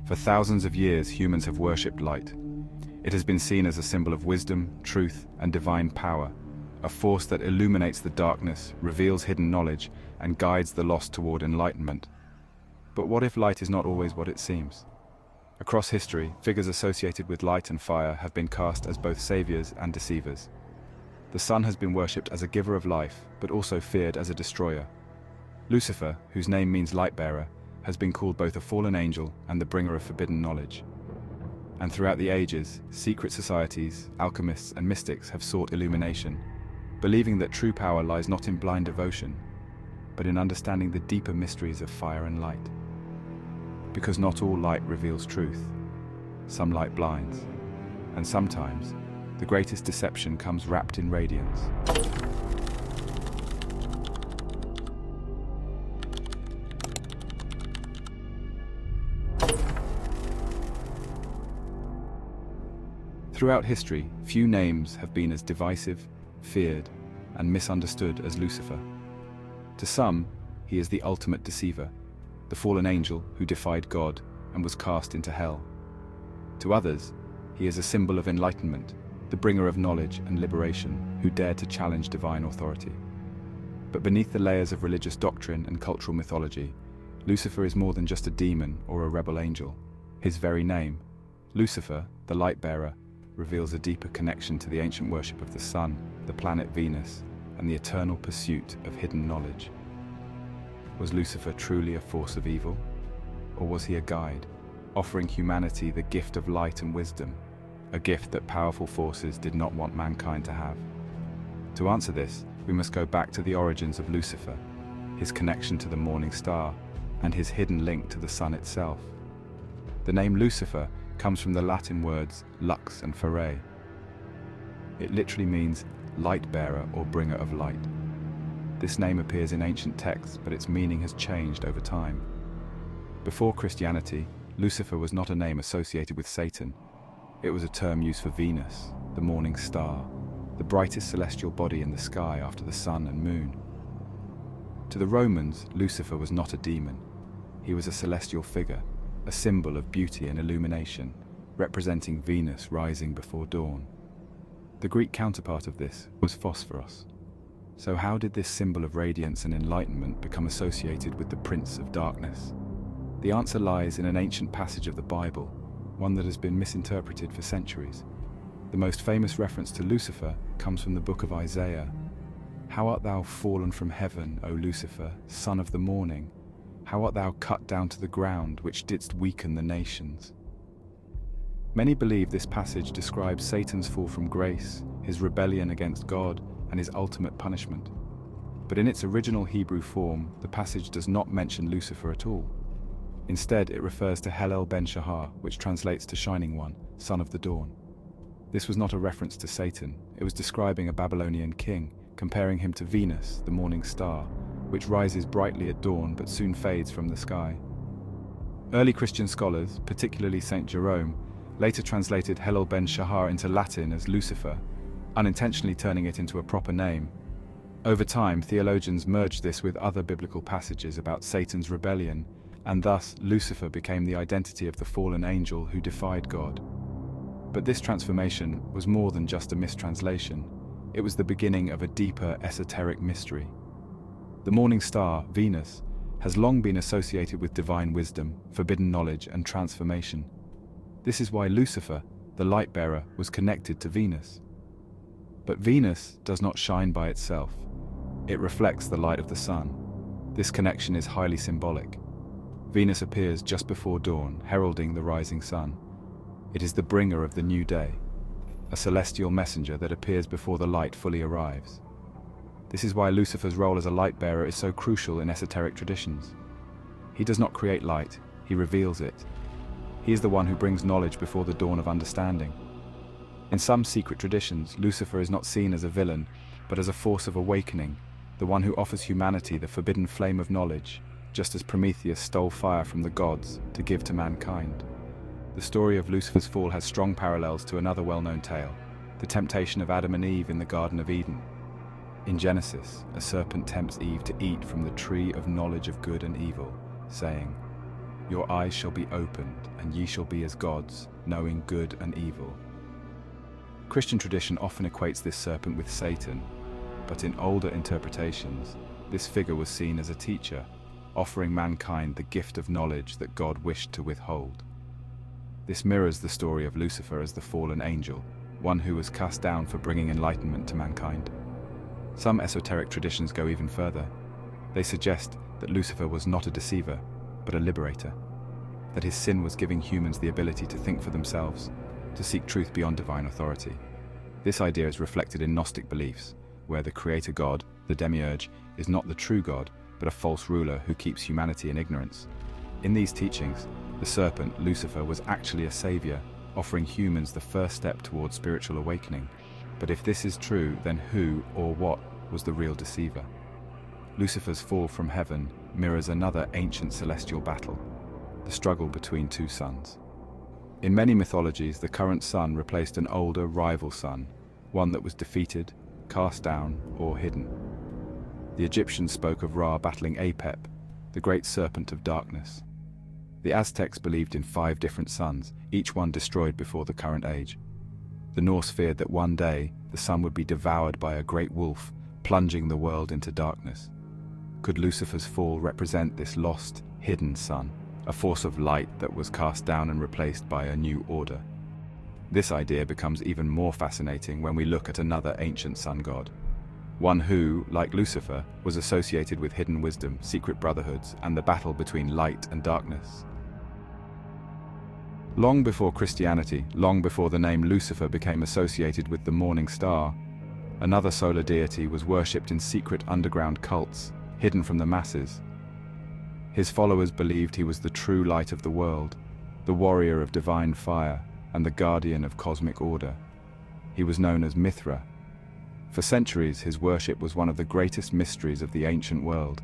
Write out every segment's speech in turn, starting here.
For thousands of years, humans have worshipped light. It has been seen as a symbol of wisdom, truth, and divine power, a force that illuminates the darkness, reveals hidden knowledge, and guides the lost toward enlightenment. But what if light is not always what it seems? Across history, figures associated with light and fire have been cast as both saviors and deceivers. The sun has been worshipped as a giver of life, but also feared as a destroyer. Lucifer, whose name means light-bearer, has been called both a fallen angel and the bringer of forbidden knowledge. And throughout the ages, secret societies, alchemists, and mystics have sought illumination, believing that true power lies not in blind devotion, but in understanding the deeper mysteries of fire and light. Because not all light reveals truth. Some light blinds, and sometimes the greatest deception comes wrapped in radiance. Throughout history, few names have been as divisive, feared, and misunderstood as Lucifer. To some, he is the ultimate deceiver, the fallen angel who defied God and was cast into hell. To others, he is a symbol of enlightenment, the bringer of knowledge and liberation, who dared to challenge divine authority. But beneath the layers of religious doctrine and cultural mythology, Lucifer is more than just a demon or a rebel angel. His very name, Lucifer, the light-bearer, reveals a deeper connection to the ancient worship of the sun, the planet Venus, and the eternal pursuit of hidden knowledge. Was Lucifer truly a force of evil? Or was he a guide, offering humanity the gift of light and wisdom, a gift that powerful forces did not want mankind to have? To answer this, we must go back to the origins of Lucifer, his connection to the morning star, and his hidden link to the sun itself. The name Lucifer comes from the Latin words lux and fere. It literally means light-bearer or bringer of light. This name appears in ancient texts, but its meaning has changed over time. Before Christianity, Lucifer was not a name associated with Satan. It was a term used for Venus, the morning star, the brightest celestial body in the sky after the sun and moon. To the Romans, Lucifer was not a demon. He was a celestial figure, a symbol of beauty and illumination, representing Venus rising before dawn. The Greek counterpart of this was Phosphorus. So how did this symbol of radiance and enlightenment become associated with the Prince of Darkness? The answer lies in an ancient passage of the Bible, one that has been misinterpreted for centuries. The most famous reference to Lucifer comes from the book of Isaiah. "How art thou fallen from heaven, O Lucifer, son of the morning? How art thou cut down to the ground, which didst weaken the nations?" Many believe this passage describes Satan's fall from grace, his rebellion against God, and his ultimate punishment. But in its original Hebrew form, the passage does not mention Lucifer at all. Instead, it refers to Helel ben Shahar, which translates to Shining One, Son of the Dawn. This was not a reference to Satan. It was describing a Babylonian king, comparing him to Venus, the morning star, which rises brightly at dawn but soon fades from the sky. Early Christian scholars, particularly Saint Jerome, later translated Helel ben Shahar into Latin as Lucifer, unintentionally turning it into a proper name. Over time, theologians merged this with other biblical passages about Satan's rebellion, and thus Lucifer became the identity of the fallen angel who defied God. But this transformation was more than just a mistranslation. It was the beginning of a deeper esoteric mystery. The morning star, Venus, has long been associated with divine wisdom, forbidden knowledge, and transformation. This is why Lucifer, the light-bearer, was connected to Venus. But Venus does not shine by itself. It reflects the light of the sun. This connection is highly symbolic. Venus appears just before dawn, heralding the rising sun. It is the bringer of the new day, a celestial messenger that appears before the light fully arrives. This is why Lucifer's role as a light-bearer is so crucial in esoteric traditions. He does not create light, he reveals it. He is the one who brings knowledge before the dawn of understanding. In some secret traditions, Lucifer is not seen as a villain, but as a force of awakening, the one who offers humanity the forbidden flame of knowledge, just as Prometheus stole fire from the gods to give to mankind. The story of Lucifer's fall has strong parallels to another well-known tale, the temptation of Adam and Eve in the Garden of Eden. In Genesis, a serpent tempts Eve to eat from the tree of knowledge of good and evil, saying, Your eyes shall be opened, and ye shall be as gods, knowing good and evil. Christian tradition often equates this serpent with Satan, but in older interpretations, this figure was seen as a teacher, offering mankind the gift of knowledge that God wished to withhold. This mirrors the story of Lucifer as the fallen angel, one who was cast down for bringing enlightenment to mankind. Some esoteric traditions go even further. They suggest that Lucifer was not a deceiver, but a liberator, that his sin was giving humans the ability to think for themselves, to seek truth beyond divine authority. This idea is reflected in Gnostic beliefs, where the creator god, the demiurge, is not the true god, but a false ruler who keeps humanity in ignorance. In these teachings, the serpent, Lucifer, was actually a savior, offering humans the first step towards spiritual awakening. But if this is true, then who or what was the real deceiver? Lucifer's fall from heaven mirrors another ancient celestial battle, the struggle between two suns. In many mythologies, the current sun replaced an older rival sun, one that was defeated, cast down, or hidden. The Egyptians spoke of Ra battling Apep, the great serpent of darkness. The Aztecs believed in 5 different suns, each one destroyed before the current age. The Norse feared that one day the sun would be devoured by a great wolf, plunging the world into darkness. Could Lucifer's fall represent this lost, hidden sun, a force of light that was cast down and replaced by a new order? This idea becomes even more fascinating when we look at another ancient sun god, one who, like Lucifer, was associated with hidden wisdom, secret brotherhoods, and the battle between light and darkness. Long before Christianity, long before the name Lucifer became associated with the morning star, another solar deity was worshipped in secret underground cults, hidden from the masses. His followers believed he was the true light of the world, the warrior of divine fire, and the guardian of cosmic order. He was known as Mithra. For centuries, his worship was one of the greatest mysteries of the ancient world.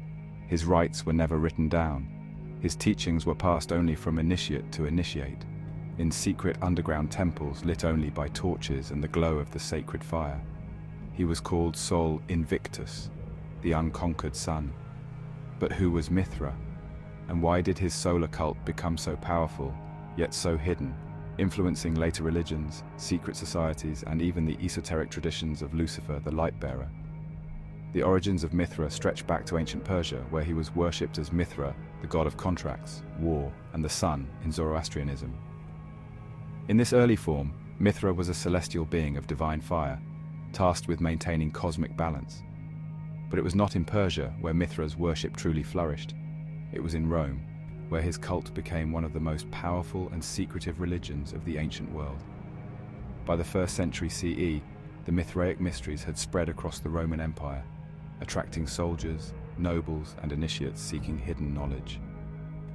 His rites were never written down. His teachings were passed only from initiate to initiate, in secret underground temples lit only by torches and the glow of the sacred fire. He was called Sol Invictus, the unconquered sun. But who was Mithra? And why did his solar cult become so powerful, yet so hidden, influencing later religions, secret societies, and even the esoteric traditions of Lucifer, the light-bearer? The origins of Mithra stretch back to ancient Persia, where he was worshipped as Mithra, the god of contracts, war, and the sun in Zoroastrianism. In this early form, Mithra was a celestial being of divine fire, tasked with maintaining cosmic balance. But it was not in Persia where Mithra's worship truly flourished. It was in Rome, where his cult became one of the most powerful and secretive religions of the ancient world. By the 1st century CE, the Mithraic mysteries had spread across the Roman Empire, attracting soldiers, nobles, and initiates seeking hidden knowledge.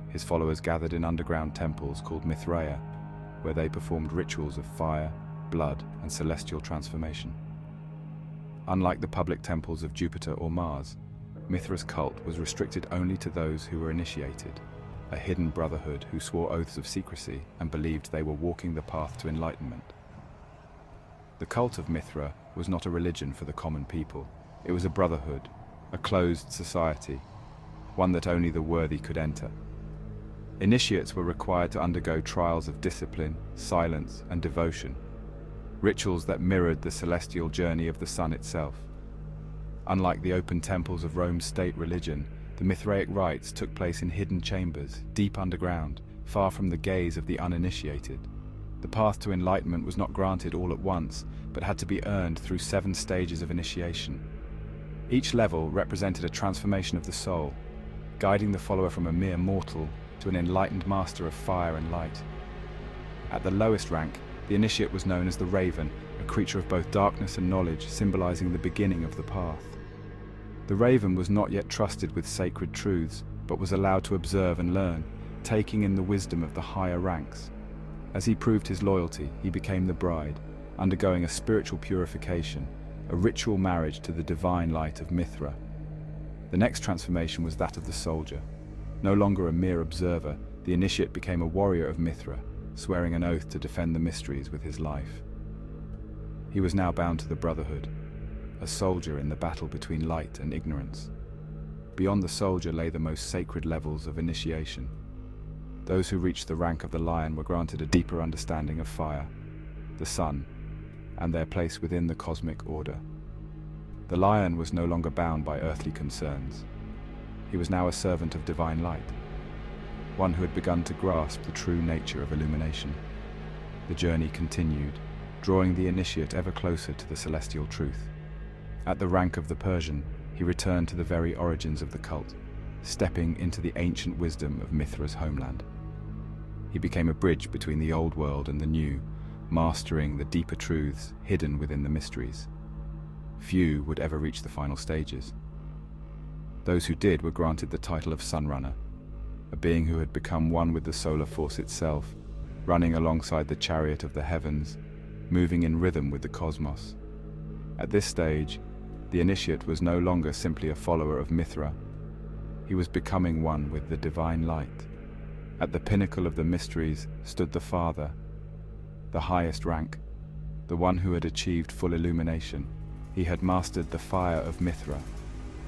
His followers gathered in underground temples called Mithraea, where they performed rituals of fire, blood, and celestial transformation. Unlike the public temples of Jupiter or Mars, Mithra's cult was restricted only to those who were initiated, a hidden brotherhood who swore oaths of secrecy and believed they were walking the path to enlightenment. The cult of Mithra was not a religion for the common people. It was a brotherhood, a closed society, one that only the worthy could enter. Initiates were required to undergo trials of discipline, silence, and devotion, rituals that mirrored the celestial journey of the sun itself. Unlike the open temples of Rome's state religion, the Mithraic rites took place in hidden chambers, deep underground, far from the gaze of the uninitiated. The path to enlightenment was not granted all at once, but had to be earned through 7 stages of initiation. Each level represented a transformation of the soul, guiding the follower from a mere mortal to an enlightened master of fire and light. At the lowest rank, the initiate was known as the Raven, a creature of both darkness and knowledge, symbolizing the beginning of the path. The Raven was not yet trusted with sacred truths, but was allowed to observe and learn, taking in the wisdom of the higher ranks. As he proved his loyalty, he became the bride, undergoing a spiritual purification, a ritual marriage to the divine light of Mithra. The next transformation was that of the soldier. No longer a mere observer, the initiate became a warrior of Mithra, swearing an oath to defend the mysteries with his life. He was now bound to the brotherhood, a soldier in the battle between light and ignorance. Beyond the soldier lay the most sacred levels of initiation. Those who reached the rank of the lion were granted a deeper understanding of fire, the sun, and their place within the cosmic order. The lion was no longer bound by earthly concerns. He was now a servant of divine light, one who had begun to grasp the true nature of illumination. The journey continued, drawing the initiate ever closer to the celestial truth. At the rank of the Persian, he returned to the very origins of the cult, stepping into the ancient wisdom of Mithra's homeland. He became a bridge between the old world and the new, mastering the deeper truths hidden within the mysteries. Few would ever reach the final stages. Those who did were granted the title of Sunrunner, a being who had become one with the solar force itself, running alongside the chariot of the heavens, moving in rhythm with the cosmos. At this stage, the initiate was no longer simply a follower of Mithra. He was becoming one with the divine light. At the pinnacle of the mysteries stood the Father, the highest rank, the one who had achieved full illumination. He had mastered the fire of Mithra,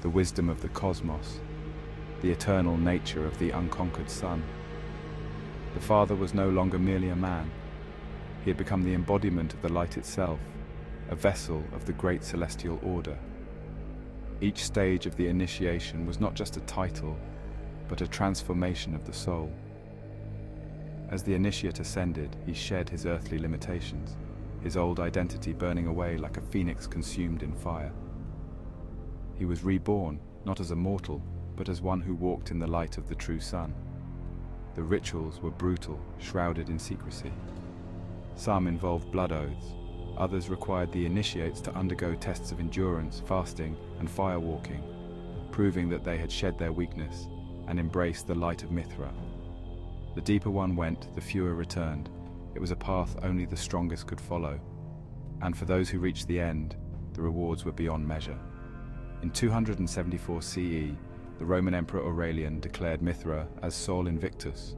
the wisdom of the cosmos, the eternal nature of the unconquered sun. The Father was no longer merely a man. He had become the embodiment of the light itself, a vessel of the great celestial order. Each stage of the initiation was not just a title, but a transformation of the soul. As the initiate ascended, he shed his earthly limitations, his old identity burning away like a phoenix consumed in fire. He was reborn, not as a mortal, but as one who walked in the light of the true sun. The rituals were brutal, shrouded in secrecy. Some involved blood oaths, others required the initiates to undergo tests of endurance, fasting, and firewalking, proving that they had shed their weakness and embraced the light of Mithra. The deeper one went, the fewer returned. It was a path only the strongest could follow, and for those who reached the end, the rewards were beyond measure. In 274 CE, the Roman Emperor Aurelian declared Mithra as Sol Invictus.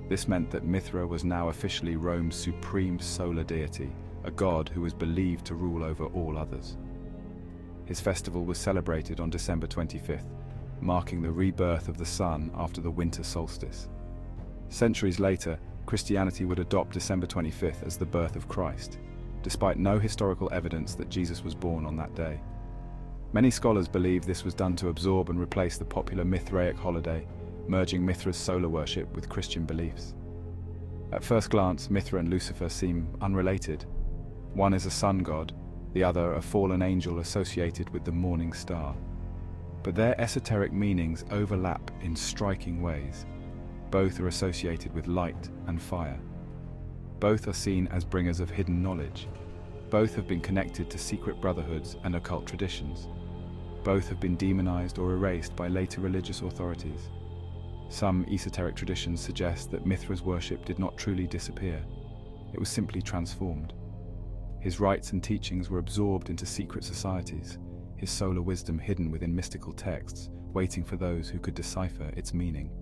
This meant that Mithra was now officially Rome's supreme solar deity, a god who was believed to rule over all others. His festival was celebrated on December 25th, marking the rebirth of the sun after the winter solstice. Centuries later, Christianity would adopt December 25th as the birth of Christ, despite no historical evidence that Jesus was born on that day. Many scholars believe this was done to absorb and replace the popular Mithraic holiday, merging Mithra's solar worship with Christian beliefs. At first glance, Mithra and Lucifer seem unrelated. One is a sun god, the other a fallen angel associated with the morning star. But their esoteric meanings overlap in striking ways. Both are associated with light and fire. Both are seen as bringers of hidden knowledge. Both have been connected to secret brotherhoods and occult traditions. Both have been demonized or erased by later religious authorities. Some esoteric traditions suggest that Mithra's worship did not truly disappear. It was simply transformed. His rites and teachings were absorbed into secret societies, his solar wisdom hidden within mystical texts, waiting for those who could decipher its meaning.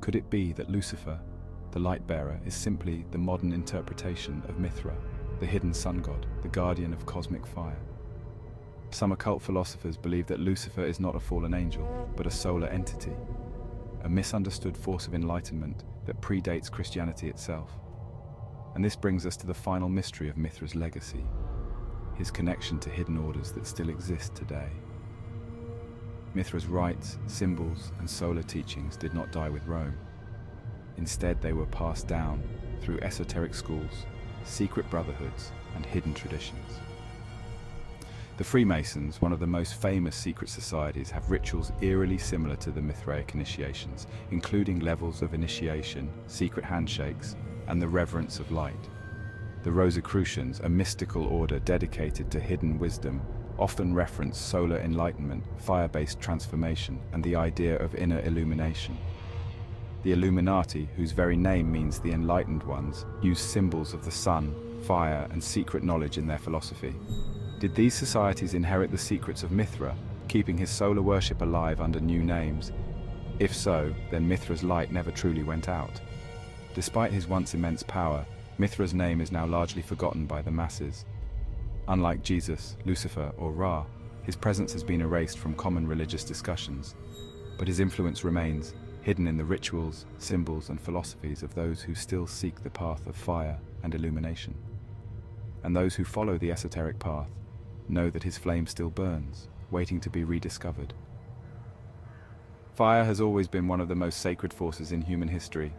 Could it be that Lucifer, the light-bearer, is simply the modern interpretation of Mithra, the hidden sun god, the guardian of cosmic fire? Some occult philosophers believe that Lucifer is not a fallen angel, but a solar entity, a misunderstood force of enlightenment that predates Christianity itself. And this brings us to the final mystery of Mithra's legacy, his connection to hidden orders that still exist today. Mithra's rites, symbols, and solar teachings did not die with Rome. Instead, they were passed down through esoteric schools, secret brotherhoods, and hidden traditions. The Freemasons, one of the most famous secret societies, have rituals eerily similar to the Mithraic initiations, including levels of initiation, secret handshakes, and the reverence of light. The Rosicrucians, a mystical order dedicated to hidden wisdom, often reference solar enlightenment, fire-based transformation, and the idea of inner illumination. The Illuminati, whose very name means the enlightened ones, use symbols of the sun, fire, and secret knowledge in their philosophy. Did these societies inherit the secrets of Mithra, keeping his solar worship alive under new names? If so, then Mithra's light never truly went out. Despite his once immense power, Mithra's name is now largely forgotten by the masses. Unlike Jesus, Lucifer, or Ra, his presence has been erased from common religious discussions. But his influence remains, hidden in the rituals, symbols, and philosophies of those who still seek the path of fire and illumination. And those who follow the esoteric path know that his flame still burns, waiting to be rediscovered. Fire has always been one of the most sacred forces in human history.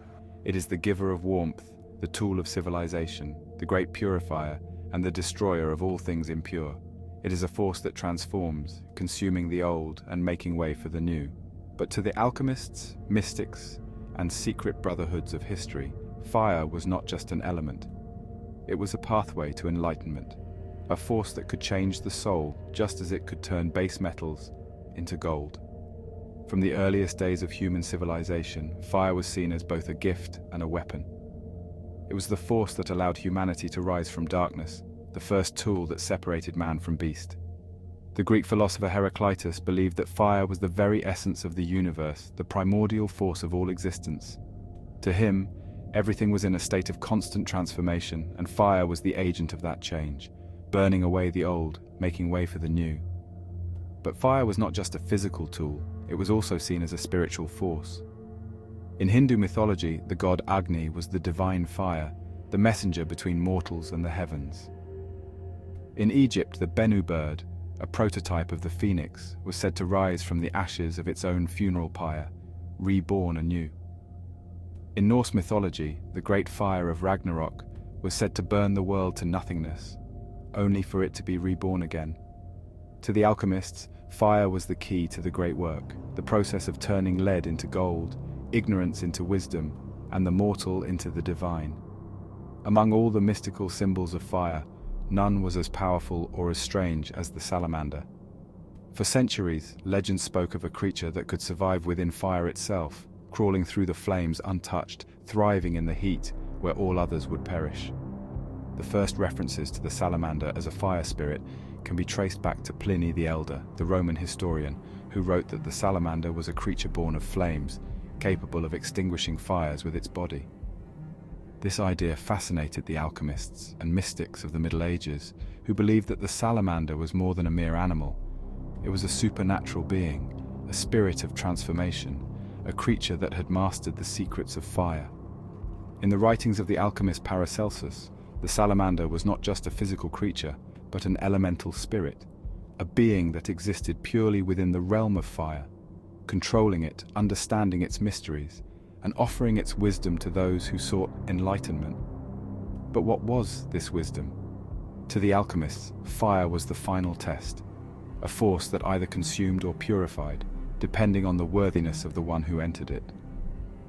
It is the giver of warmth, the tool of civilization, the great purifier, and the destroyer of all things impure. It is a force that transforms, consuming the old and making way for the new. But to the alchemists, mystics, and secret brotherhoods of history, fire was not just an element. It was a pathway to enlightenment, a force that could change the soul just as it could turn base metals into gold. From the earliest days of human civilization, fire was seen as both a gift and a weapon. It was the force that allowed humanity to rise from darkness, the first tool that separated man from beast. The Greek philosopher Heraclitus believed that fire was the very essence of the universe, the primordial force of all existence. To him, everything was in a state of constant transformation, and fire was the agent of that change, burning away the old, making way for the new. But fire was not just a physical tool, it was also seen as a spiritual force. In Hindu mythology, the god Agni was the divine fire, the messenger between mortals and the heavens. In Egypt, the Bennu bird, a prototype of the phoenix, was said to rise from the ashes of its own funeral pyre, reborn anew. In Norse mythology, the great fire of Ragnarok was said to burn the world to nothingness, only for it to be reborn again. To the alchemists, fire was the key to the great work, the process of turning lead into gold, ignorance into wisdom, and the mortal into the divine. Among all the mystical symbols of fire, none was as powerful or as strange as the salamander. For centuries, legends spoke of a creature that could survive within fire itself, crawling through the flames untouched, thriving in the heat where all others would perish. The first references to the salamander as a fire spirit can be traced back to Pliny the Elder, the Roman historian, who wrote that the salamander was a creature born of flames, capable of extinguishing fires with its body. This idea fascinated the alchemists and mystics of the Middle Ages, who believed that the salamander was more than a mere animal. It was a supernatural being, a spirit of transformation, a creature that had mastered the secrets of fire. In the writings of the alchemist Paracelsus, the salamander was not just a physical creature, but an elemental spirit, a being that existed purely within the realm of fire, controlling it, understanding its mysteries, and offering its wisdom to those who sought enlightenment. But what was this wisdom? To the alchemists, fire was the final test, a force that either consumed or purified, depending on the worthiness of the one who entered it.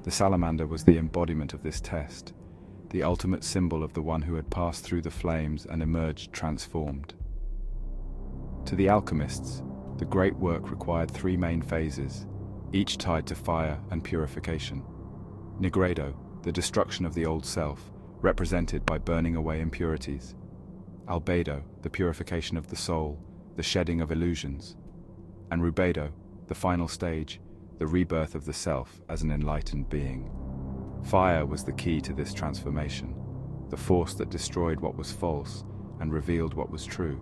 The salamander was the embodiment of this test, the ultimate symbol of the one who had passed through the flames and emerged transformed. To the alchemists, the great work required three main phases, each tied to fire and purification. Nigredo, the destruction of the old self, represented by burning away impurities. Albedo, the purification of the soul, the shedding of illusions. And Rubedo, the final stage, the rebirth of the self as an enlightened being. Fire was the key to this transformation, the force that destroyed what was false and revealed what was true.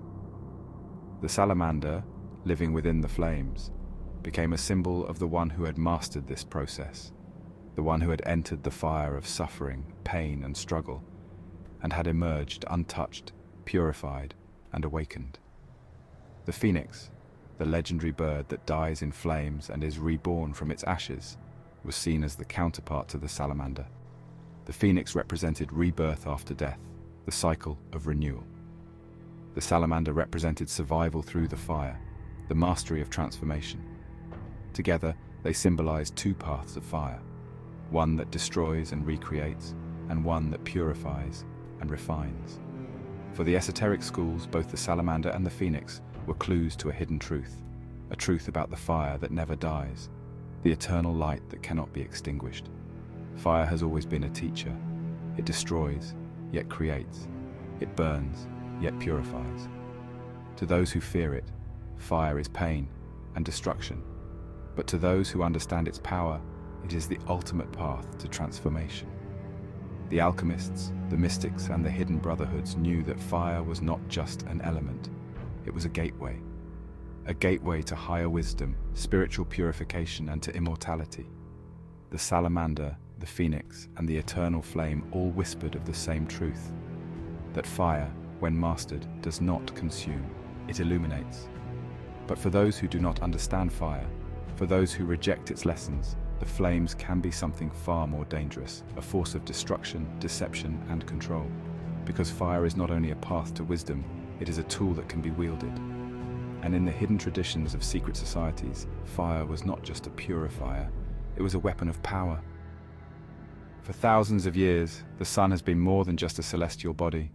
The salamander, living within the flames, became a symbol of the one who had mastered this process, the one who had entered the fire of suffering, pain, and struggle, and had emerged untouched, purified, and awakened. The phoenix, the legendary bird that dies in flames and is reborn from its ashes, was seen as the counterpart to the salamander. The phoenix represented rebirth after death, the cycle of renewal. The salamander represented survival through the fire, the mastery of transformation. Together, they symbolized two paths of fire, one that destroys and recreates, and one that purifies and refines. For the esoteric schools, both the salamander and the phoenix were clues to a hidden truth, a truth about the fire that never dies, the eternal light that cannot be extinguished. Fire has always been a teacher. It destroys, yet creates. It burns, yet purifies. To those who fear it, fire is pain and destruction. But to those who understand its power, it is the ultimate path to transformation. The alchemists, the mystics, and the hidden brotherhoods knew that fire was not just an element. It was a gateway to higher wisdom, spiritual purification, and to immortality. the salamander, the phoenix, and the eternal flame all whispered of the same truth: that fire, when mastered, does not consume, it illuminates. But for those who do not understand fire, for those who reject its lessons, the flames can be something far more dangerous, a force of destruction, deception, and control. Because fire is not only a path to wisdom, it is a tool that can be wielded. And in the hidden traditions of secret societies, fire was not just a purifier, it was a weapon of power. For thousands of years, the sun has been more than just a celestial body.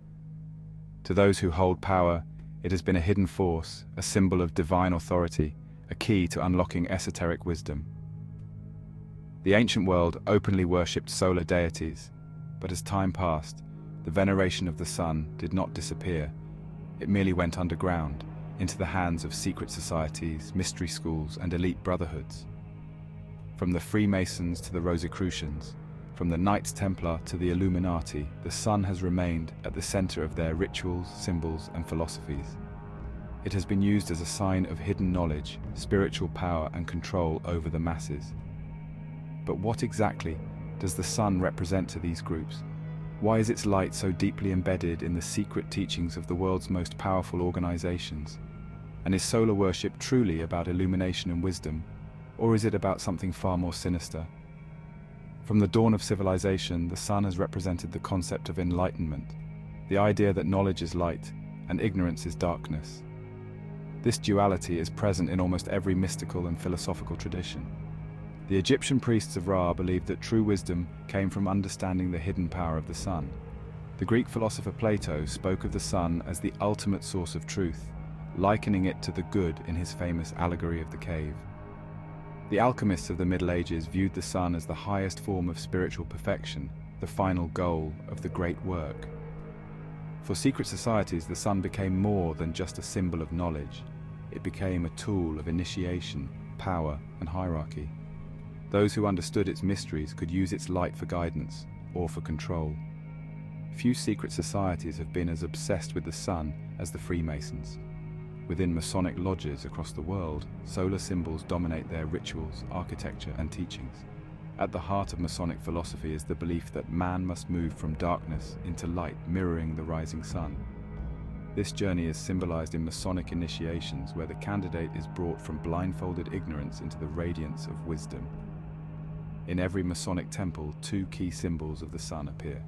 To those who hold power, it has been a hidden force, a symbol of divine authority, a key to unlocking esoteric wisdom. The ancient world openly worshipped solar deities, but as time passed, the veneration of the sun did not disappear. It merely went underground, into the hands of secret societies, mystery schools, and elite brotherhoods. From the Freemasons to the Rosicrucians, from the Knights Templar to the Illuminati, the sun has remained at the center of their rituals, symbols, and philosophies. It has been used as a sign of hidden knowledge, spiritual power, and control over the masses. But what exactly does the sun represent to these groups? Why is its light so deeply embedded in the secret teachings of the world's most powerful organizations? And is solar worship truly about illumination and wisdom, or is it about something far more sinister? From the dawn of civilization, the sun has represented the concept of enlightenment, the idea that knowledge is light and ignorance is darkness. This duality is present in almost every mystical and philosophical tradition. The Egyptian priests of Ra believed that true wisdom came from understanding the hidden power of the sun. The Greek philosopher Plato spoke of the sun as the ultimate source of truth, likening it to the good in his famous allegory of the cave. The alchemists of the Middle Ages viewed the sun as the highest form of spiritual perfection, the final goal of the great work. For secret societies, the sun became more than just a symbol of knowledge. It became a tool of initiation, power, and hierarchy. Those who understood its mysteries could use its light for guidance or for control. Few secret societies have been as obsessed with the sun as the Freemasons. Within Masonic lodges across the world, solar symbols dominate their rituals, architecture, and teachings. At the heart of Masonic philosophy is the belief that man must move from darkness into light, mirroring the rising sun. This journey is symbolized in Masonic initiations, where the candidate is brought from blindfolded ignorance into the radiance of wisdom. In every Masonic temple, two key symbols of the sun appear.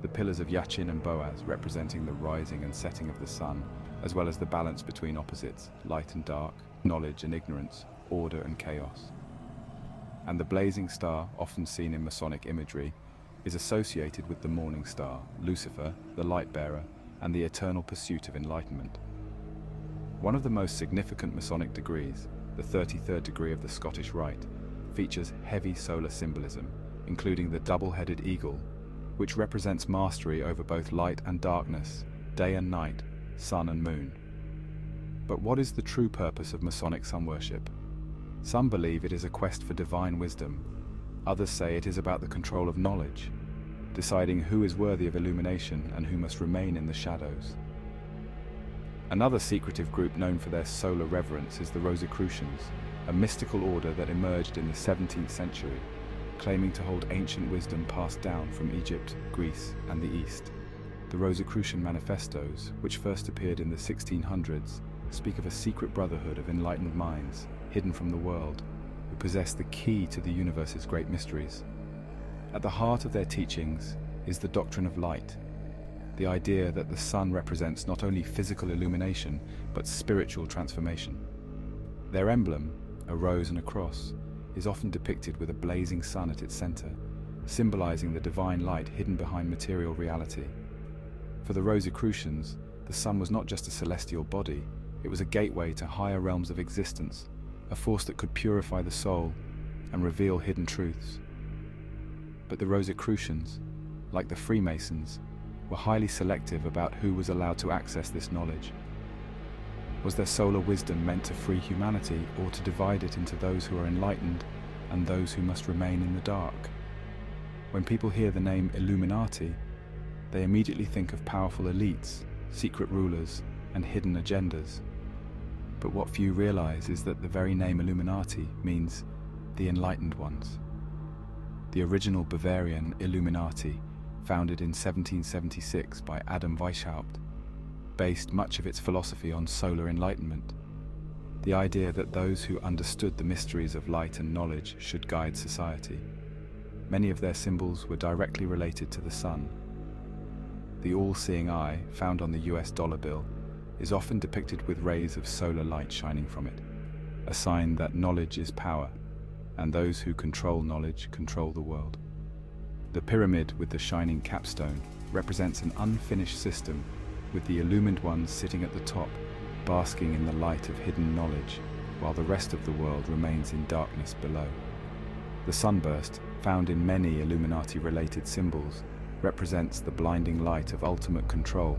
The pillars of Yachin and Boaz, representing the rising and setting of the sun, as well as the balance between opposites, light and dark, knowledge and ignorance, order and chaos. And the blazing star, often seen in Masonic imagery, is associated with the morning star, Lucifer, the light bearer, and the eternal pursuit of enlightenment. One of the most significant Masonic degrees, the 33rd degree of the Scottish Rite, features heavy solar symbolism, including the double-headed eagle, which represents mastery over both light and darkness, day and night, sun and moon. But what is the true purpose of Masonic sun worship? Some believe it is a quest for divine wisdom. Others say it is about the control of knowledge, deciding who is worthy of illumination and who must remain in the shadows. Another secretive group known for their solar reverence is the Rosicrucians, a mystical order that emerged in the 17th century, claiming to hold ancient wisdom passed down from Egypt, Greece, and the East. The Rosicrucian manifestos, which first appeared in the 1600s, speak of a secret brotherhood of enlightened minds, hidden from the world, who possess the key to the universe's great mysteries. At the heart of their teachings is the doctrine of light, the idea that the sun represents not only physical illumination, but spiritual transformation. Their emblem, a rose and a cross, is often depicted with a blazing sun at its center, symbolizing the divine light hidden behind material reality. For the Rosicrucians, the sun was not just a celestial body, it was a gateway to higher realms of existence, a force that could purify the soul and reveal hidden truths. But the Rosicrucians, like the Freemasons, were highly selective about who was allowed to access this knowledge. Was their solar wisdom meant to free humanity, or to divide it into those who are enlightened and those who must remain in the dark? When people hear the name Illuminati, they immediately think of powerful elites, secret rulers, and hidden agendas. But what few realize is that the very name Illuminati means the enlightened ones. the original Bavarian Illuminati, founded in 1776 by Adam Weishaupt, based much of its philosophy on solar enlightenment. The idea that those who understood the mysteries of light and knowledge should guide society. Many of their symbols were directly related to the sun. The all-seeing eye, found on the US dollar bill, is often depicted with rays of solar light shining from it, a sign that knowledge is power, and those who control knowledge control the world. The pyramid with the shining capstone represents an unfinished system, with the illumined ones sitting at the top, basking in the light of hidden knowledge, while the rest of the world remains in darkness below. The sunburst, found in many Illuminati-related symbols, represents the blinding light of ultimate control,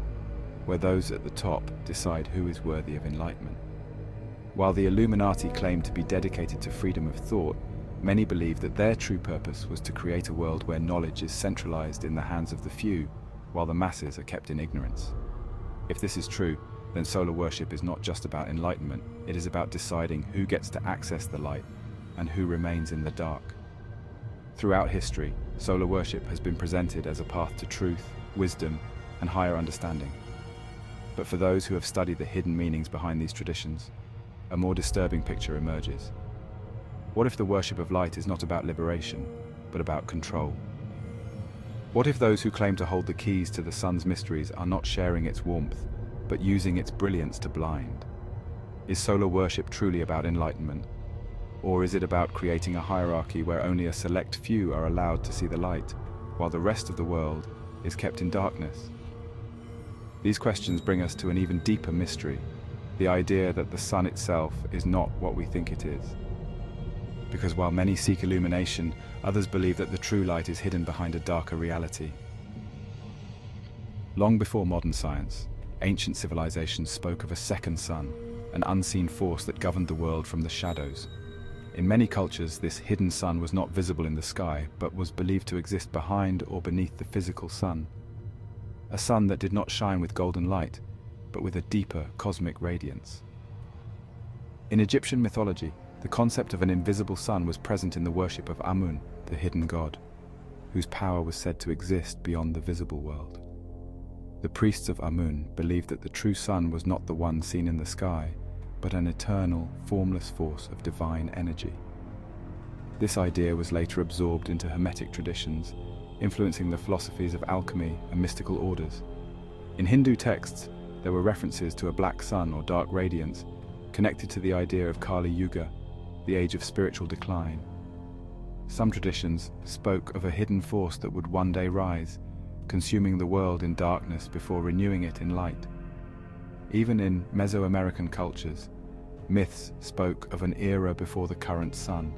where those at the top decide who is worthy of enlightenment. While the Illuminati claim to be dedicated to freedom of thought, many believe that their true purpose was to create a world where knowledge is centralized in the hands of the few, while the masses are kept in ignorance. If this is true, then solar worship is not just about enlightenment, it is about deciding who gets to access the light and who remains in the dark. Throughout history, solar worship has been presented as a path to truth, wisdom, and higher understanding. But for those who have studied the hidden meanings behind these traditions, a more disturbing picture emerges. What if the worship of light is not about liberation, but about control? What if those who claim to hold the keys to the sun's mysteries are not sharing its warmth, but using its brilliance to blind? Is solar worship truly about enlightenment? Or is it about creating a hierarchy where only a select few are allowed to see the light, while the rest of the world is kept in darkness? These questions bring us to an even deeper mystery, the idea that the sun itself is not what we think it is. Because while many seek illumination, others believe that the true light is hidden behind a darker reality. Long before modern science, ancient civilizations spoke of a second sun, an unseen force that governed the world from the shadows. In many cultures, this hidden sun was not visible in the sky, but was believed to exist behind or beneath the physical sun. A sun that did not shine with golden light, but with a deeper cosmic radiance. In Egyptian mythology, the concept of an invisible sun was present in the worship of Amun, the hidden god, whose power was said to exist beyond the visible world. The priests of Amun believed that the true sun was not the one seen in the sky, but an eternal, formless force of divine energy. This idea was later absorbed into Hermetic traditions, influencing the philosophies of alchemy and mystical orders. In Hindu texts, there were references to a black sun or dark radiance, connected to the idea of Kali Yuga, the age of spiritual decline. Some traditions spoke of a hidden force that would one day rise, consuming the world in darkness before renewing it in light. Even in Mesoamerican cultures, myths spoke of an era before the current sun,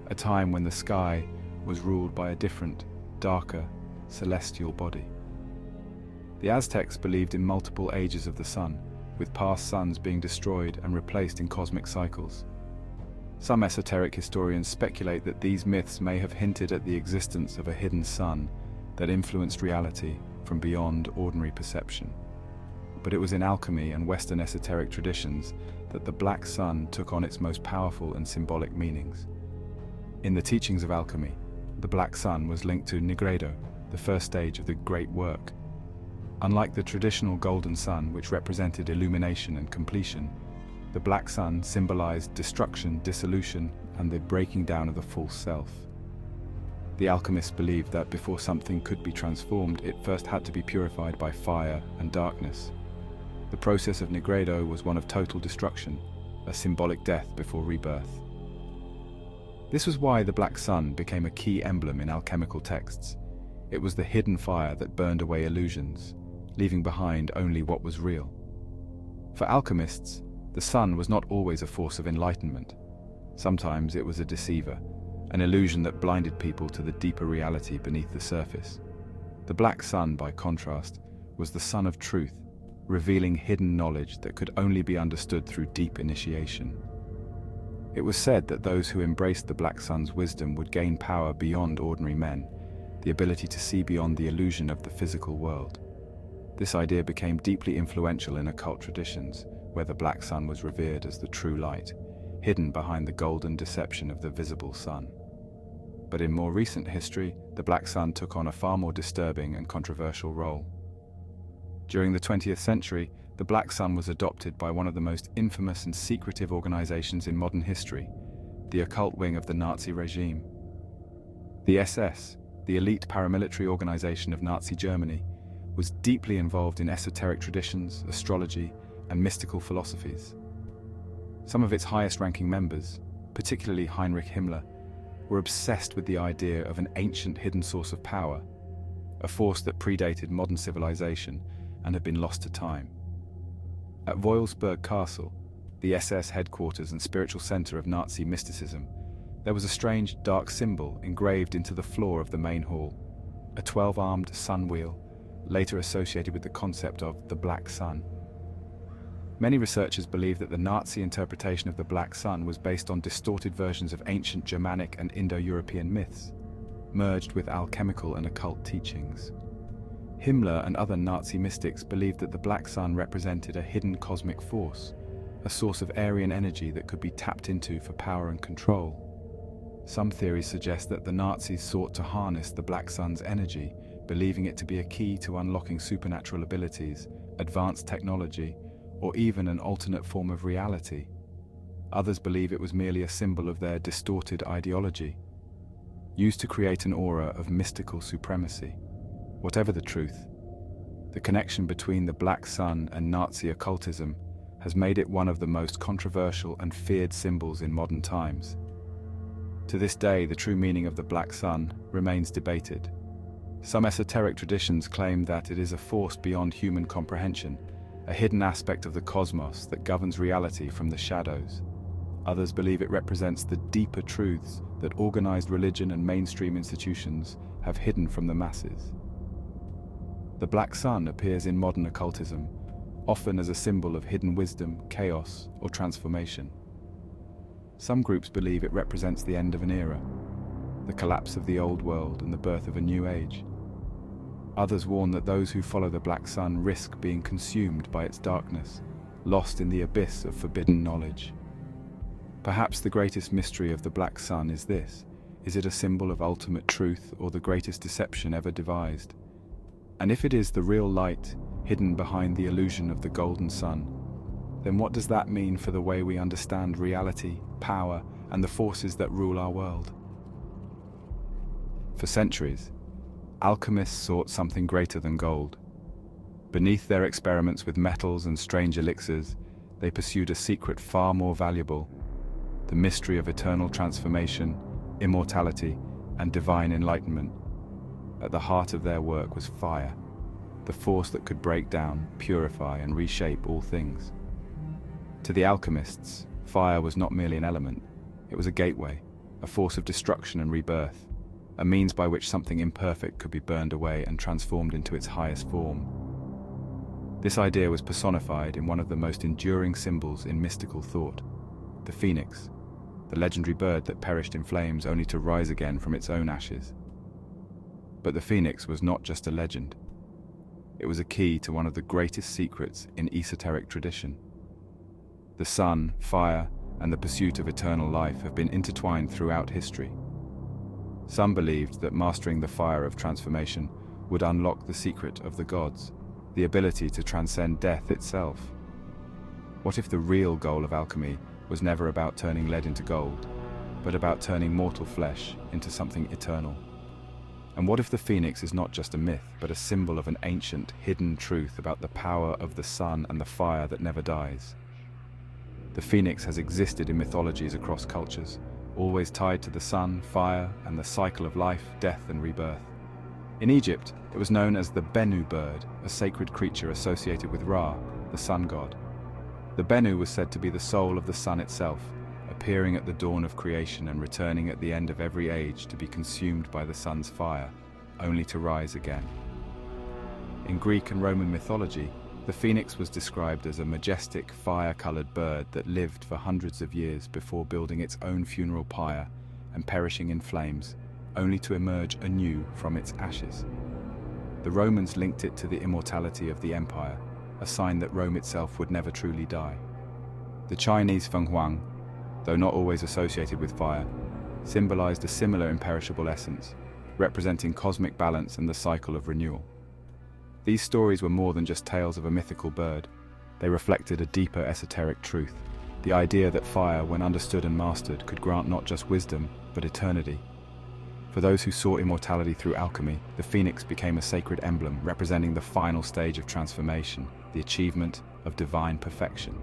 a time when the sky was ruled by a different, darker, celestial body. The Aztecs believed in multiple ages of the sun, with past suns being destroyed and replaced in cosmic cycles. Some esoteric historians speculate that these myths may have hinted at the existence of a hidden sun that influenced reality from beyond ordinary perception. But it was in alchemy and Western esoteric traditions that the black sun took on its most powerful and symbolic meanings. In the teachings of alchemy, the black sun was linked to Nigredo, the first stage of the Great Work. Unlike the traditional golden sun, which represented illumination and completion, the black sun symbolized destruction, dissolution, and the breaking down of the false self. The alchemists believed that before something could be transformed, it first had to be purified by fire and darkness. The process of Nigredo was one of total destruction, a symbolic death before rebirth. This was why the black sun became a key emblem in alchemical texts. It was the hidden fire that burned away illusions, leaving behind only what was real. For alchemists, the sun was not always a force of enlightenment. Sometimes it was a deceiver, an illusion that blinded people to the deeper reality beneath the surface. The black sun, by contrast, was the sun of truth, revealing hidden knowledge that could only be understood through deep initiation. It was said that those who embraced the black sun's wisdom would gain power beyond ordinary men, the ability to see beyond the illusion of the physical world. This idea became deeply influential in occult traditions, where the black sun was revered as the true light, hidden behind the golden deception of the visible sun. But in more recent history, the Black Sun took on a far more disturbing and controversial role. During the 20th century, the Black Sun was adopted by one of the most infamous and secretive organizations in modern history, the occult wing of the Nazi regime. The SS, the elite paramilitary organization of Nazi Germany, was deeply involved in esoteric traditions, astrology, and mystical philosophies. Some of its highest-ranking members, particularly Heinrich Himmler, were obsessed with the idea of an ancient hidden source of power, a force that predated modern civilization and had been lost to time. At Voilsburg Castle, the SS headquarters and spiritual center of Nazi mysticism, there was a strange dark symbol engraved into the floor of the main hall, a 12-armed sun wheel, later associated with the concept of the Black Sun. Many researchers believe that the Nazi interpretation of the Black Sun was based on distorted versions of ancient Germanic and Indo-European myths, merged with alchemical and occult teachings. Himmler and other Nazi mystics believed that the Black Sun represented a hidden cosmic force, a source of Aryan energy that could be tapped into for power and control. Some theories suggest that the Nazis sought to harness the Black Sun's energy, believing it to be a key to unlocking supernatural abilities, advanced technology, or even an alternate form of reality. Others believe it was merely a symbol of their distorted ideology, used to create an aura of mystical supremacy. Whatever the truth, the connection between the Black Sun and Nazi occultism has made it one of the most controversial and feared symbols in modern times. To this day, the true meaning of the Black Sun remains debated. Some esoteric traditions claim that it is a force beyond human comprehension, a hidden aspect of the cosmos that governs reality from the shadows. Others believe it represents the deeper truths that organized religion and mainstream institutions have hidden from the masses. The Black Sun appears in modern occultism, often as a symbol of hidden wisdom, chaos, or transformation. Some groups believe it represents the end of an era, the collapse of the old world and the birth of a new age. Others warn that those who follow the Black Sun risk being consumed by its darkness, lost in the abyss of forbidden knowledge. Perhaps the greatest mystery of the Black Sun is this: is it a symbol of ultimate truth or the greatest deception ever devised? And if it is the real light hidden behind the illusion of the golden sun, then what does that mean for the way we understand reality, power, and the forces that rule our world? For centuries, alchemists sought something greater than gold. Beneath their experiments with metals and strange elixirs, they pursued a secret far more valuable: the mystery of eternal transformation, immortality, and divine enlightenment. At the heart of their work was fire, the force that could break down, purify, and reshape all things. To the alchemists, fire was not merely an element, it was a gateway, a force of destruction and rebirth, a means by which something imperfect could be burned away and transformed into its highest form. This idea was personified in one of the most enduring symbols in mystical thought: the phoenix, the legendary bird that perished in flames only to rise again from its own ashes. But the phoenix was not just a legend. It was a key to one of the greatest secrets in esoteric tradition. The sun, fire, and the pursuit of eternal life have been intertwined throughout history. Some believed that mastering the fire of transformation would unlock the secret of the gods, the ability to transcend death itself. What if the real goal of alchemy was never about turning lead into gold, but about turning mortal flesh into something eternal? And what if the phoenix is not just a myth, but a symbol of an ancient, hidden truth about the power of the sun and the fire that never dies? The phoenix has existed in mythologies across cultures, always tied to the sun, fire, and the cycle of life, death, and rebirth. In Egypt, it was known as the Bennu bird, a sacred creature associated with Ra, the sun god. The Bennu was said to be the soul of the sun itself, appearing at the dawn of creation and returning at the end of every age to be consumed by the sun's fire, only to rise again. In Greek and Roman mythology, the phoenix was described as a majestic, fire-colored bird that lived for hundreds of years before building its own funeral pyre and perishing in flames, only to emerge anew from its ashes. The Romans linked it to the immortality of the empire, a sign that Rome itself would never truly die. The Chinese Feng Huang, though not always associated with fire, symbolized a similar imperishable essence, representing cosmic balance and the cycle of renewal. These stories were more than just tales of a mythical bird. They reflected a deeper esoteric truth, the idea that fire, when understood and mastered, could grant not just wisdom, but eternity. For those who sought immortality through alchemy, the phoenix became a sacred emblem representing the final stage of transformation, the achievement of divine perfection.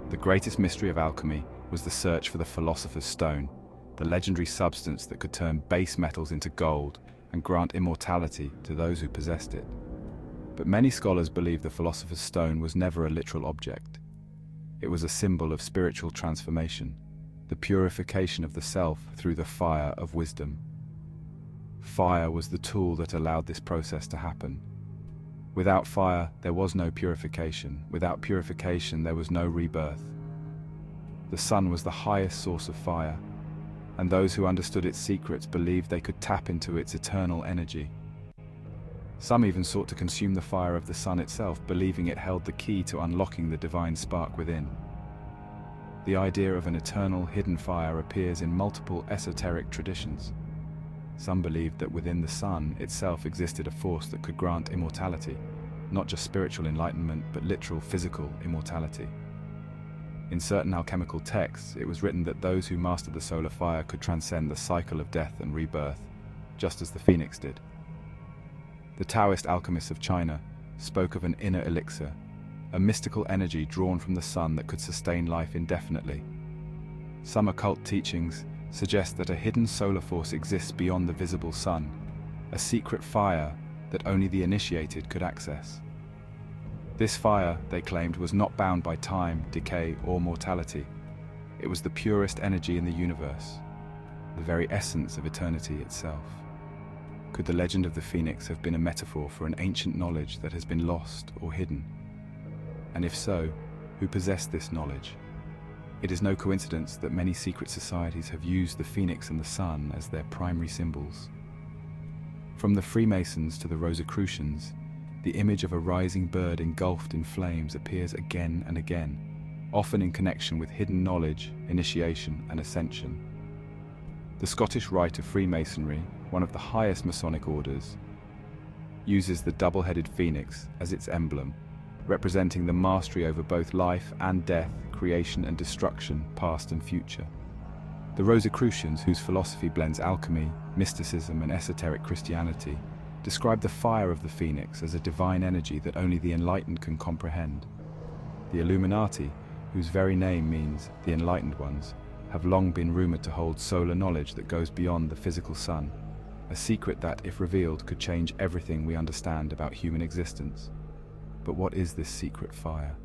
The greatest mystery of alchemy was the search for the philosopher's stone, the legendary substance that could turn base metals into gold and grant immortality to those who possessed it. But many scholars believe the philosopher's stone was never a literal object. It was a symbol of spiritual transformation, the purification of the self through the fire of wisdom. Fire was the tool that allowed this process to happen. Without fire, there was no purification. Without purification, there was no rebirth. The sun was the highest source of fire, and those who understood its secrets believed they could tap into its eternal energy. Some even sought to consume the fire of the sun itself, believing it held the key to unlocking the divine spark within. The idea of an eternal hidden fire appears in multiple esoteric traditions. Some believed that within the sun itself existed a force that could grant immortality, not just spiritual enlightenment, but literal physical immortality. In certain alchemical texts, it was written that those who mastered the solar fire could transcend the cycle of death and rebirth, just as the phoenix did. The Taoist alchemists of China spoke of an inner elixir, a mystical energy drawn from the sun that could sustain life indefinitely. Some occult teachings suggest that a hidden solar force exists beyond the visible sun, a secret fire that only the initiated could access. This fire, they claimed, was not bound by time, decay, or mortality. It was the purest energy in the universe, the very essence of eternity itself. Could the legend of the phoenix have been a metaphor for an ancient knowledge that has been lost or hidden? And if so, who possessed this knowledge? It is no coincidence that many secret societies have used the phoenix and the sun as their primary symbols. From the Freemasons to the Rosicrucians, the image of a rising bird engulfed in flames appears again and again, often in connection with hidden knowledge, initiation, and ascension. The Scottish Rite of Freemasonry, one of the highest Masonic orders, uses the double-headed phoenix as its emblem, representing the mastery over both life and death, creation and destruction, past and future. The Rosicrucians, whose philosophy blends alchemy, mysticism, and esoteric Christianity, describe the fire of the phoenix as a divine energy that only the enlightened can comprehend. The Illuminati, whose very name means the enlightened ones, have long been rumored to hold solar knowledge that goes beyond the physical sun, a secret that, if revealed, could change everything we understand about human existence. But what is this secret fire?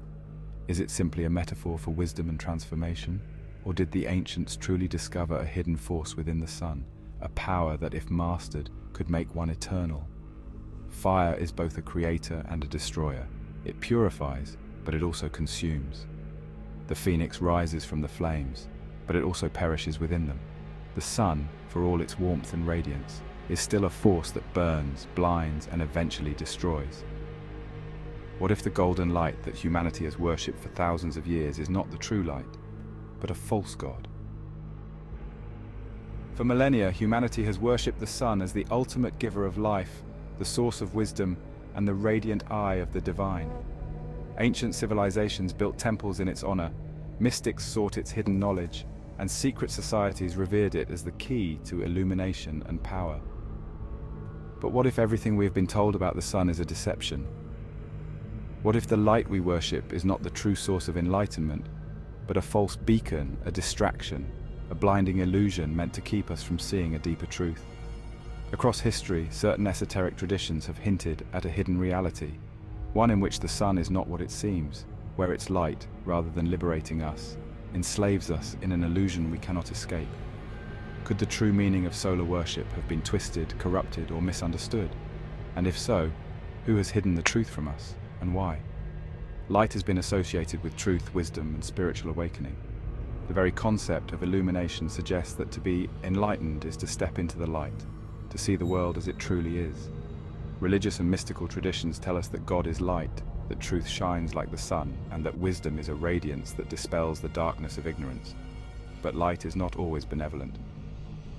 Is it simply a metaphor for wisdom and transformation? Or did the ancients truly discover a hidden force within the sun, a power that, if mastered, could make one eternal? Fire is both a creator and a destroyer. It purifies, but it also consumes. The phoenix rises from the flames, but it also perishes within them. The sun, for all its warmth and radiance, is still a force that burns, blinds, and eventually destroys. What if the golden light that humanity has worshipped for thousands of years is not the true light, but a false god? For millennia, humanity has worshipped the sun as the ultimate giver of life, the source of wisdom, and the radiant eye of the divine. Ancient civilizations built temples in its honor, mystics sought its hidden knowledge, and secret societies revered it as the key to illumination and power. But what if everything we have been told about the sun is a deception? What if the light we worship is not the true source of enlightenment, but a false beacon, a distraction, a blinding illusion meant to keep us from seeing a deeper truth? Across history, certain esoteric traditions have hinted at a hidden reality, one in which the sun is not what it seems, where its light, rather than liberating us, enslaves us in an illusion we cannot escape. Could the true meaning of solar worship have been twisted, corrupted, or misunderstood? And if so, who has hidden the truth from us, and why? Light has been associated with truth, wisdom, and spiritual awakening. The very concept of illumination suggests that to be enlightened is to step into the light, to see the world as it truly is. Religious and mystical traditions tell us that God is light, that truth shines like the sun, and that wisdom is a radiance that dispels the darkness of ignorance. But light is not always benevolent.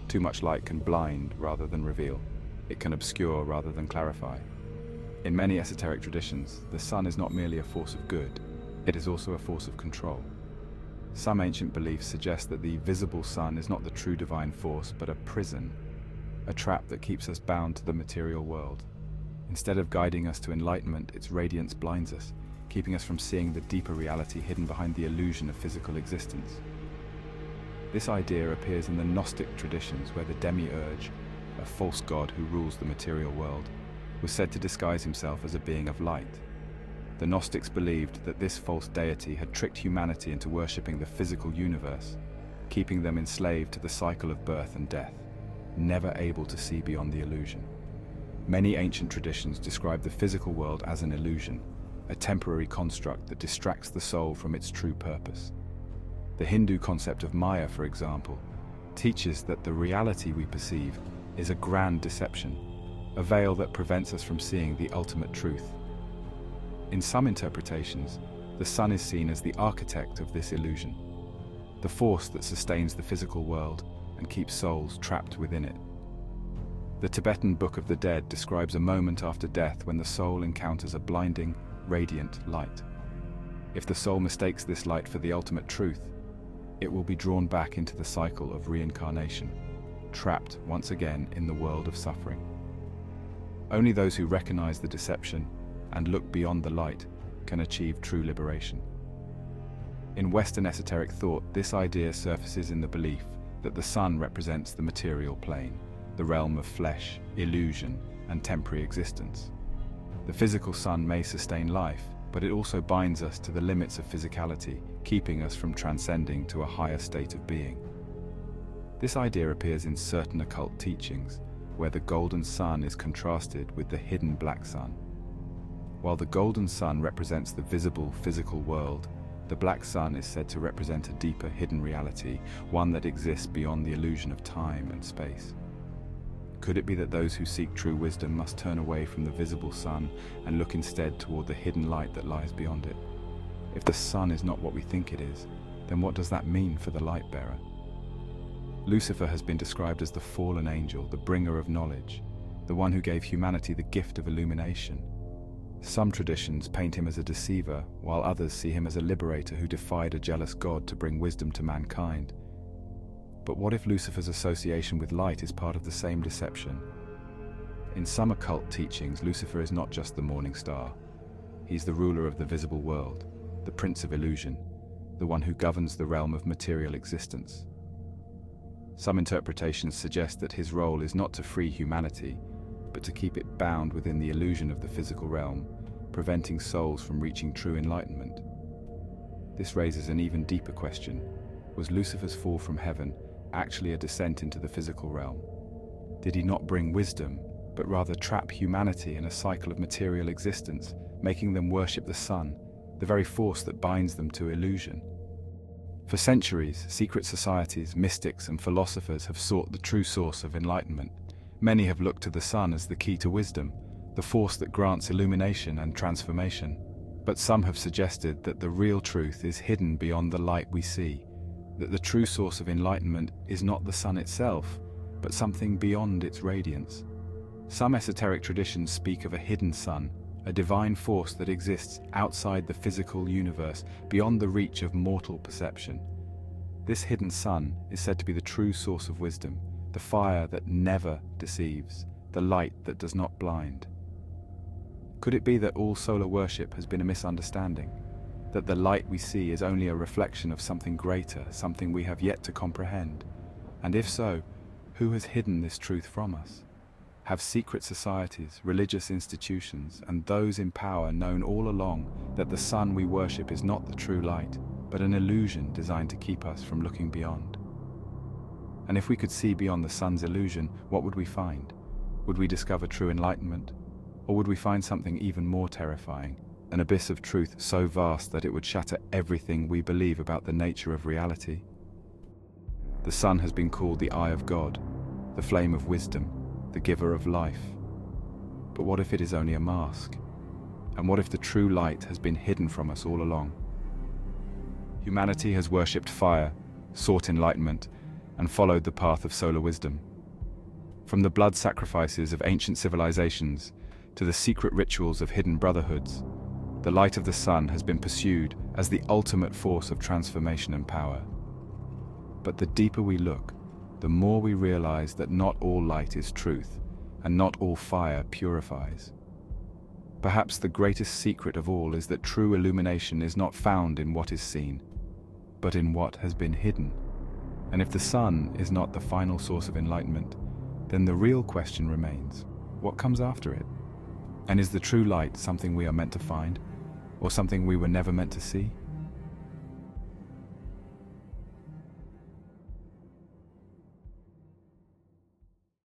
Too much light can blind rather than reveal. It can obscure rather than clarify. In many esoteric traditions, the sun is not merely a force of good, it is also a force of control. Some ancient beliefs suggest that the visible sun is not the true divine force, but a prison, a trap that keeps us bound to the material world. Instead of guiding us to enlightenment, its radiance blinds us, keeping us from seeing the deeper reality hidden behind the illusion of physical existence. This idea appears in the Gnostic traditions, where the demiurge, a false god who rules the material world, was said to disguise himself as a being of light. The Gnostics believed that this false deity had tricked humanity into worshipping the physical universe, keeping them enslaved to the cycle of birth and death, never able to see beyond the illusion. Many ancient traditions describe the physical world as an illusion, a temporary construct that distracts the soul from its true purpose. The Hindu concept of Maya, for example, teaches that the reality we perceive is a grand deception, a veil that prevents us from seeing the ultimate truth. In some interpretations, the sun is seen as the architect of this illusion, the force that sustains the physical world and keeps souls trapped within it. The Tibetan Book of the Dead describes a moment after death when the soul encounters a blinding, radiant light. If the soul mistakes this light for the ultimate truth, it will be drawn back into the cycle of reincarnation, trapped once again in the world of suffering. Only those who recognize the deception and look beyond the light can achieve true liberation. In Western esoteric thought, this idea surfaces in the belief that the sun represents the material plane, the realm of flesh, illusion, and temporary existence. The physical sun may sustain life, but it also binds us to the limits of physicality, keeping us from transcending to a higher state of being. This idea appears in certain occult teachings, where the golden sun is contrasted with the hidden black sun. While the golden sun represents the visible physical world, the black sun is said to represent a deeper hidden reality, one that exists beyond the illusion of time and space. Could it be that those who seek true wisdom must turn away from the visible sun and look instead toward the hidden light that lies beyond it? If the sun is not what we think it is, then what does that mean for the light bearer? Lucifer has been described as the fallen angel, the bringer of knowledge, the one who gave humanity the gift of illumination. Some traditions paint him as a deceiver, while others see him as a liberator who defied a jealous God to bring wisdom to mankind. But what if Lucifer's association with light is part of the same deception? In some occult teachings, Lucifer is not just the morning star. He's the ruler of the visible world, the prince of illusion, the one who governs the realm of material existence. Some interpretations suggest that his role is not to free humanity, but to keep it bound within the illusion of the physical realm, preventing souls from reaching true enlightenment. This raises an even deeper question. Was Lucifer's fall from heaven actually a descent into the physical realm? Did he not bring wisdom, but rather trap humanity in a cycle of material existence, making them worship the sun, the very force that binds them to illusion? For centuries, secret societies, mystics, and philosophers have sought the true source of enlightenment. Many have looked to the sun as the key to wisdom, the force that grants illumination and transformation. But some have suggested that the real truth is hidden beyond the light we see, that the true source of enlightenment is not the sun itself, but something beyond its radiance. Some esoteric traditions speak of a hidden sun, a divine force that exists outside the physical universe, beyond the reach of mortal perception. This hidden sun is said to be the true source of wisdom, the fire that never deceives, the light that does not blind. Could it be that all solar worship has been a misunderstanding? That the light we see is only a reflection of something greater, something we have yet to comprehend? And if so, who has hidden this truth from us? Have secret societies, religious institutions, and those in power known all along that the sun we worship is not the true light, but an illusion designed to keep us from looking beyond? And if we could see beyond the sun's illusion, what would we find? Would we discover true enlightenment? Or would we find something even more terrifying, an abyss of truth so vast that it would shatter everything we believe about the nature of reality? The sun has been called the eye of God, the flame of wisdom, the giver of life. But what if it is only a mask? And what if the true light has been hidden from us all along? Humanity has worshipped fire, sought enlightenment, and followed the path of solar wisdom. From the blood sacrifices of ancient civilizations to the secret rituals of hidden brotherhoods, the light of the sun has been pursued as the ultimate force of transformation and power. But the deeper we look, the more we realize that not all light is truth, and not all fire purifies. Perhaps the greatest secret of all is that true illumination is not found in what is seen, but in what has been hidden. And if the sun is not the final source of enlightenment, then the real question remains: what comes after it? And is the true light something we are meant to find, or something we were never meant to see?